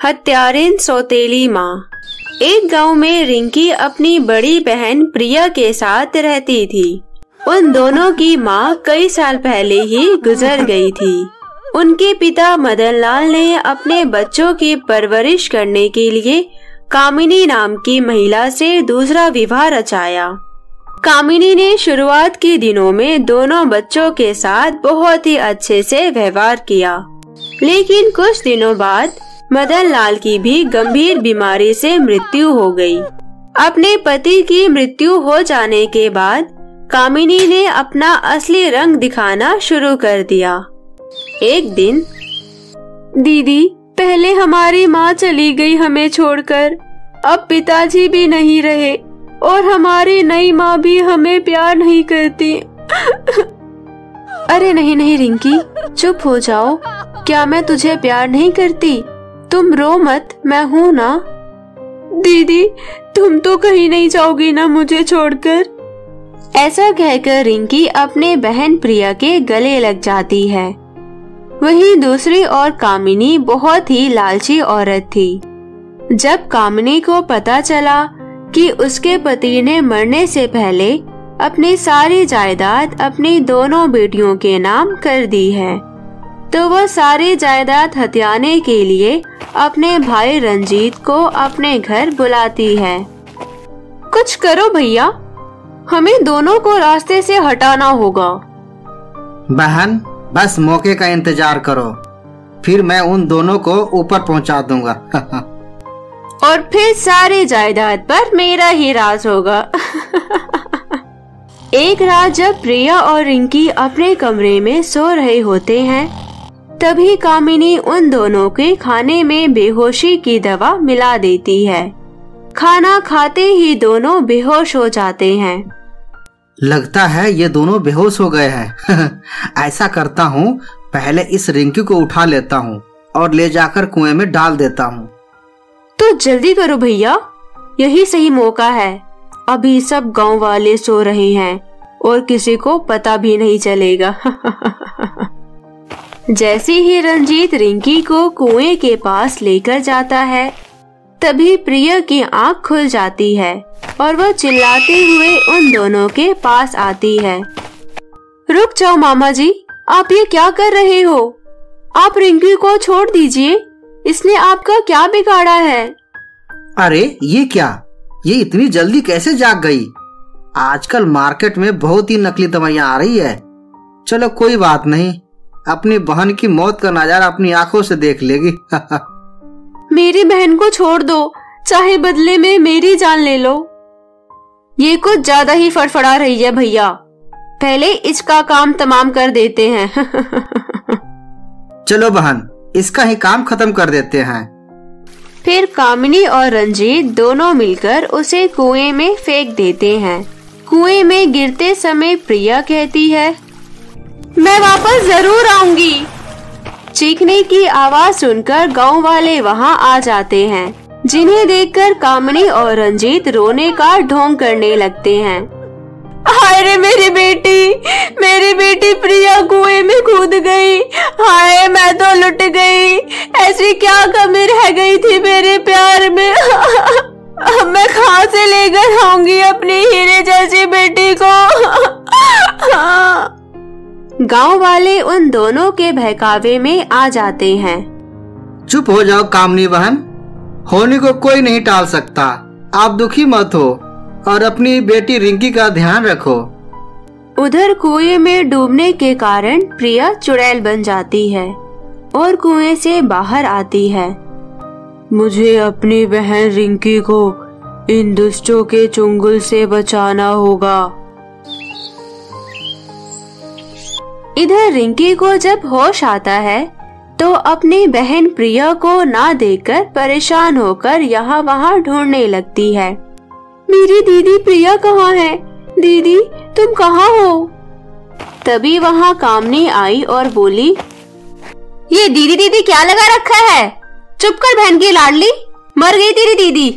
हत्यारिन सौतेली माँ। एक गांव में रिंकी अपनी बड़ी बहन प्रिया के साथ रहती थी। उन दोनों की माँ कई साल पहले ही गुजर गई थी। उनके पिता मदनलाल ने अपने बच्चों की परवरिश करने के लिए कामिनी नाम की महिला से दूसरा विवाह रचाया। कामिनी ने शुरुआत के दिनों में दोनों बच्चों के साथ बहुत ही अच्छे से व्यवहार किया, लेकिन कुछ दिनों बाद मदनलाल की भी गंभीर बीमारी से मृत्यु हो गई। अपने पति की मृत्यु हो जाने के बाद कामिनी ने अपना असली रंग दिखाना शुरू कर दिया। एक दिन, दीदी, पहले हमारी माँ चली गई हमें छोड़कर, अब पिताजी भी नहीं रहे और हमारी नई माँ भी हमें प्यार नहीं करती। अरे नहीं नहीं रिंकी, चुप हो जाओ। क्या मैं तुझे प्यार नहीं करती? तुम रो मत, मैं हूँ ना। दीदी, तुम तो कहीं नहीं जाओगी ना मुझे छोड़कर? ऐसा कहकर रिंकी अपने बहन प्रिया के गले लग जाती है। वहीं दूसरी ओर कामिनी बहुत ही लालची औरत थी। जब कामिनी को पता चला कि उसके पति ने मरने से पहले अपनी सारी जायदाद अपनी दोनों बेटियों के नाम कर दी है, तो वह सारी जायदाद हथियाने के लिए अपने भाई रंजीत को अपने घर बुलाती है। कुछ करो भैया, हमें दोनों को रास्ते से हटाना होगा। बहन, बस मौके का इंतजार करो, फिर मैं उन दोनों को ऊपर पहुंचा दूंगा। और फिर सारी जायदाद पर मेरा ही राज होगा। एक रात जब प्रिया और रिंकी अपने कमरे में सो रहे होते हैं, तभी कामिनी उन दोनों के खाने में बेहोशी की दवा मिला देती है। खाना खाते ही दोनों बेहोश हो जाते हैं। लगता है ये दोनों बेहोश हो गए हैं। ऐसा करता हूँ, पहले इस रिंकी को उठा लेता हूँ और ले जाकर कुएं में डाल देता हूँ। तो जल्दी करो भैया, यही सही मौका है। अभी सब गांव वाले सो रहे हैं और किसी को पता भी नहीं चलेगा। जैसे ही रंजीत रिंकी को कुएं के पास लेकर जाता है, तभी प्रिया की आंख खुल जाती है और वह चिल्लाते हुए उन दोनों के पास आती है। रुक जाओ मामा जी, आप ये क्या कर रहे हो? आप रिंकी को छोड़ दीजिए, इसने आपका क्या बिगाड़ा है? अरे ये क्या, ये इतनी जल्दी कैसे जाग गई? आजकल मार्केट में बहुत ही नकली दवाइयाँ आ रही है। चलो कोई बात नहीं, अपनी बहन की मौत का नजारा अपनी आंखों से देख लेगी। मेरी बहन को छोड़ दो, चाहे बदले में मेरी जान ले लो। ये कुछ ज्यादा ही फड़फड़ा रही है भैया, पहले इसका काम तमाम कर देते हैं। चलो बहन, इसका ही काम खत्म कर देते हैं। फिर कामिनी और रंजीत दोनों मिलकर उसे कुएं में फेंक देते हैं। कुएं में गिरते समय प्रिया कहती है, मैं वापस जरूर आऊंगी। चीखने की आवाज सुनकर गांव वाले वहां आ जाते हैं, जिन्हें देखकर कामिनी और रंजीत रोने का ढोंग करने लगते हैं। हाय रे मेरी बेटी प्रिया कुएं में कूद गई। हाय, मैं तो लुट गई। ऐसी क्या कमी रह गई थी मेरे प्यार में? अब मैं कहां से लेकर आऊंगी अपनी हीरे जैसी बेटी को? गांव वाले उन दोनों के बहकावे में आ जाते हैं। चुप हो जाओ कामनी बहन, होने को कोई नहीं टाल सकता। आप दुखी मत हो और अपनी बेटी रिंकी का ध्यान रखो। उधर कुएं में डूबने के कारण प्रिया चुड़ैल बन जाती है और कुएं से बाहर आती है। मुझे अपनी बहन रिंकी को इन दुष्टों के चुंगल से बचाना होगा। इधर रिंकी को जब होश आता है, तो अपनी बहन प्रिया को ना देखकर परेशान होकर यहाँ वहाँ ढूंढने लगती है। मेरी दीदी प्रिया कहाँ है? दीदी, तुम कहाँ हो? तभी वहाँ कामनी आई और बोली, ये दीदी दीदी क्या लगा रखा है? चुप कर बहन की लाडली, मर गई तेरी दीदी।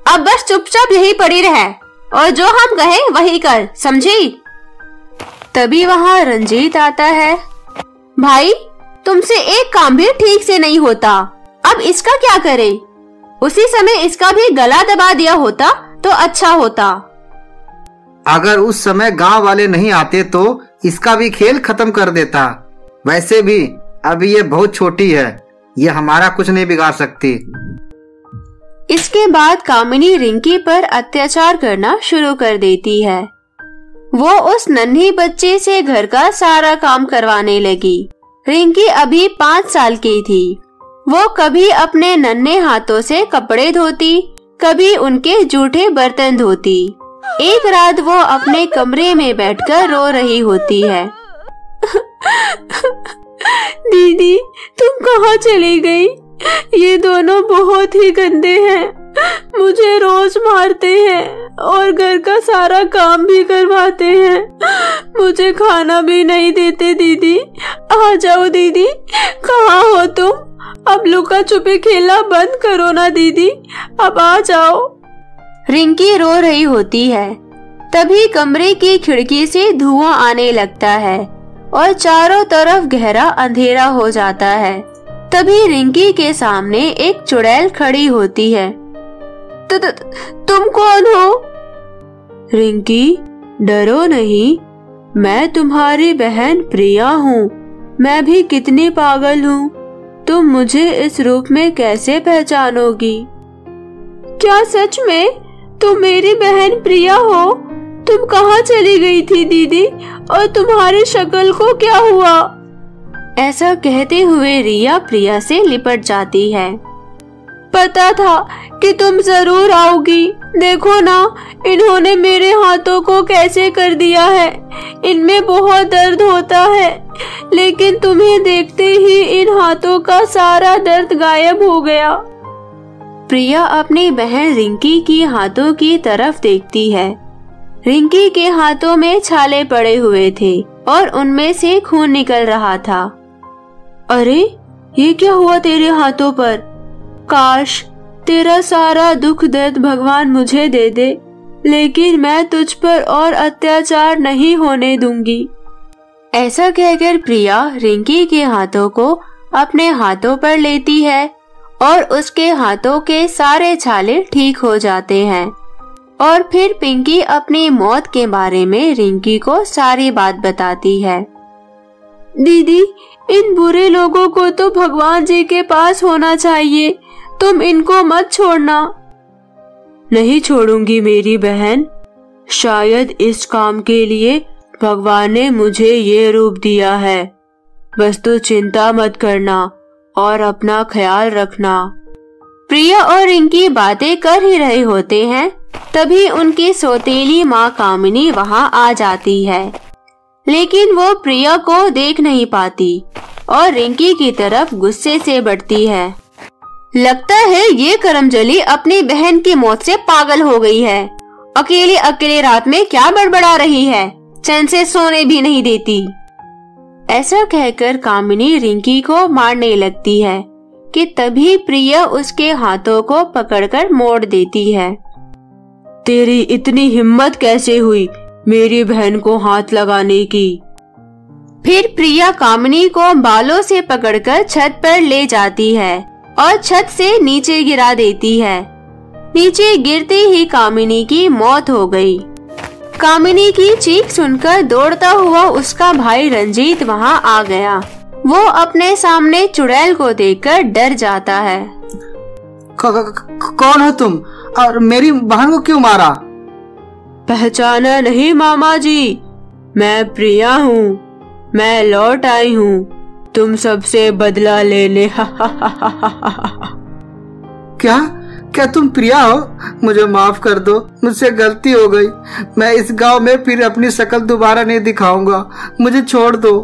अब बस चुपचाप यही पड़ी रहे और जो हम कहे वही कर, समझी? तभी वहाँ रंजीत आता है। भाई, तुमसे एक काम भी ठीक से नहीं होता। अब इसका क्या करें? उसी समय इसका भी गला दबा दिया होता तो अच्छा होता। अगर उस समय गांव वाले नहीं आते तो इसका भी खेल खत्म कर देता। वैसे भी अभी ये बहुत छोटी है, ये हमारा कुछ नहीं बिगाड़ सकती। इसके बाद कामिनी रिंकी पर अत्याचार करना शुरू कर देती है। वो उस नन्ही बच्चे से घर का सारा काम करवाने लगी। रिंकी अभी 5 साल की थी। वो कभी अपने नन्हे हाथों से कपड़े धोती, कभी उनके जूठे बर्तन धोती। एक रात वो अपने कमरे में बैठकर रो रही होती है। दीदी, तुम कहाँ चली गई? ये दोनों बहुत ही गंदे हैं, मुझे रोज मारते हैं और घर का सारा काम भी करवाते हैं। मुझे खाना भी नहीं देते। दीदी आ जाओ। दीदी कहाँ हो तुम? अब लुका छुपी खेलना बंद करो ना दीदी, अब आ जाओ। रिंकी रो रही होती है। तभी कमरे की खिड़की से धुआं आने लगता है और चारों तरफ गहरा अंधेरा हो जाता है। तभी रिंकी के सामने एक चुड़ैल खड़ी होती है। तुम कौन हो? रिंकी, डरो नहीं, मैं तुम्हारी बहन प्रिया हूँ। मैं भी कितनी पागल हूँ, तुम मुझे इस रूप में कैसे पहचानोगी? क्या सच में तुम मेरी बहन प्रिया हो? तुम कहाँ चली गई थी दीदी, और तुम्हारी शक्ल को क्या हुआ? ऐसा कहते हुए रिया प्रिया से लिपट जाती है। पता था कि तुम जरूर आओगी। देखो ना, इन्होंने मेरे हाथों को कैसे कर दिया है। इनमें बहुत दर्द होता है, लेकिन तुम्हें देखते ही इन हाथों का सारा दर्द गायब हो गया। प्रिया अपनी बहन रिंकी की हाथों की तरफ देखती है। रिंकी के हाथों में छाले पड़े हुए थे और उनमें से खून निकल रहा था। अरे, ये क्या हुआ तेरे हाथों पर? काश तेरा सारा दुख दर्द भगवान मुझे दे दे, लेकिन मैं तुझ पर और अत्याचार नहीं होने दूंगी। ऐसा कहकर प्रिया रिंकी के हाथों को अपने हाथों पर लेती है और उसके हाथों के सारे छाले ठीक हो जाते हैं। और फिर पिंकी अपनी मौत के बारे में रिंकी को सारी बात बताती है। दीदी, इन बुरे लोगों को तो भगवान जी के पास होना चाहिए, तुम इनको मत छोड़ना। नहीं छोड़ूंगी मेरी बहन, शायद इस काम के लिए भगवान ने मुझे ये रूप दिया है। बस तू चिंता मत करना और अपना ख्याल रखना। प्रिया और रिंकी बातें कर ही रहे होते हैं, तभी उनकी सौतेली माँ कामिनी वहाँ आ जाती है। लेकिन वो प्रिया को देख नहीं पाती और रिंकी की तरफ गुस्से से बढ़ती है। लगता है ये करमजली अपनी बहन की मौत से पागल हो गई है। अकेले अकेले रात में क्या बड़बड़ा रही है, चैन से सोने भी नहीं देती। ऐसा कहकर कामिनी रिंकी को मारने लगती है कि तभी प्रिया उसके हाथों को पकड़कर मोड़ देती है। तेरी इतनी हिम्मत कैसे हुई मेरी बहन को हाथ लगाने की? फिर प्रिया कामिनी को बालों से पकड़कर छत पर ले जाती है और छत से नीचे गिरा देती है। नीचे गिरते ही कामिनी की मौत हो गई। कामिनी की चीख सुनकर दौड़ता हुआ उसका भाई रंजीत वहां आ गया। वो अपने सामने चुड़ैल को देखकर डर जाता है। कौन हो तुम और मेरी बहन को क्यों मारा? पहचाना नहीं मामा जी, मैं प्रिया हूँ। मैं लौट आई हूँ तुम सबसे बदला लेने। क्या तुम प्रिया हो? मुझे माफ कर दो, मुझसे गलती हो गई। मैं इस गांव में फिर अपनी शक्ल दोबारा नहीं दिखाऊंगा, मुझे छोड़ दो।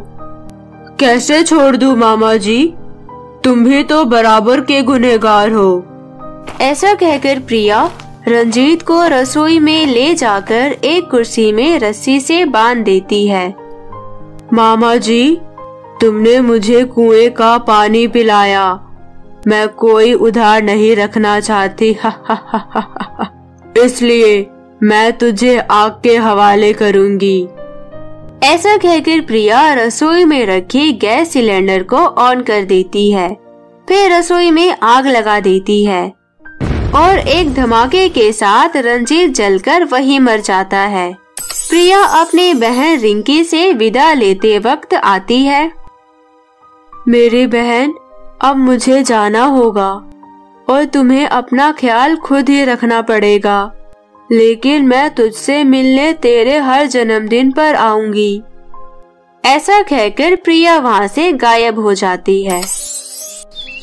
कैसे छोड़ दूं मामा जी, तुम भी तो बराबर के गुनहगार हो। ऐसा कहकर प्रिया रंजीत को रसोई में ले जाकर एक कुर्सी में रस्सी से बांध देती है। मामा जी, तुमने मुझे कुएं का पानी पिलाया, मैं कोई उधार नहीं रखना चाहती। इसलिए मैं तुझे आग के हवाले करूंगी। ऐसा कहकर प्रिया रसोई में रखे गैस सिलेंडर को ऑन कर देती है फिर रसोई में आग लगा देती है और एक धमाके के साथ रंजीत जलकर वहीं मर जाता है। प्रिया अपनी बहन रिंकी से विदा लेते वक्त आती है। मेरी बहन, अब मुझे जाना होगा और तुम्हें अपना ख्याल खुद ही रखना पड़ेगा, लेकिन मैं तुझसे मिलने तेरे हर जन्मदिन पर आऊंगी। ऐसा कहकर प्रिया वहाँ से गायब हो जाती है।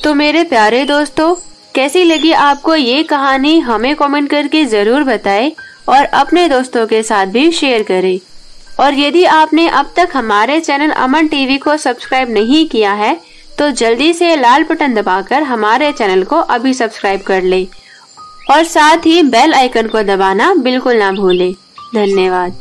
तो मेरे प्यारे दोस्तों, कैसी लगी आपको ये कहानी हमें कमेंट करके जरूर बताएं और अपने दोस्तों के साथ भी शेयर करें। और यदि आपने अब तक हमारे चैनल अमन टीवी को सब्सक्राइब नहीं किया है तो जल्दी से लाल बटन दबाकर हमारे चैनल को अभी सब्सक्राइब कर ले और साथ ही बेल आइकन को दबाना बिल्कुल ना भूले। धन्यवाद।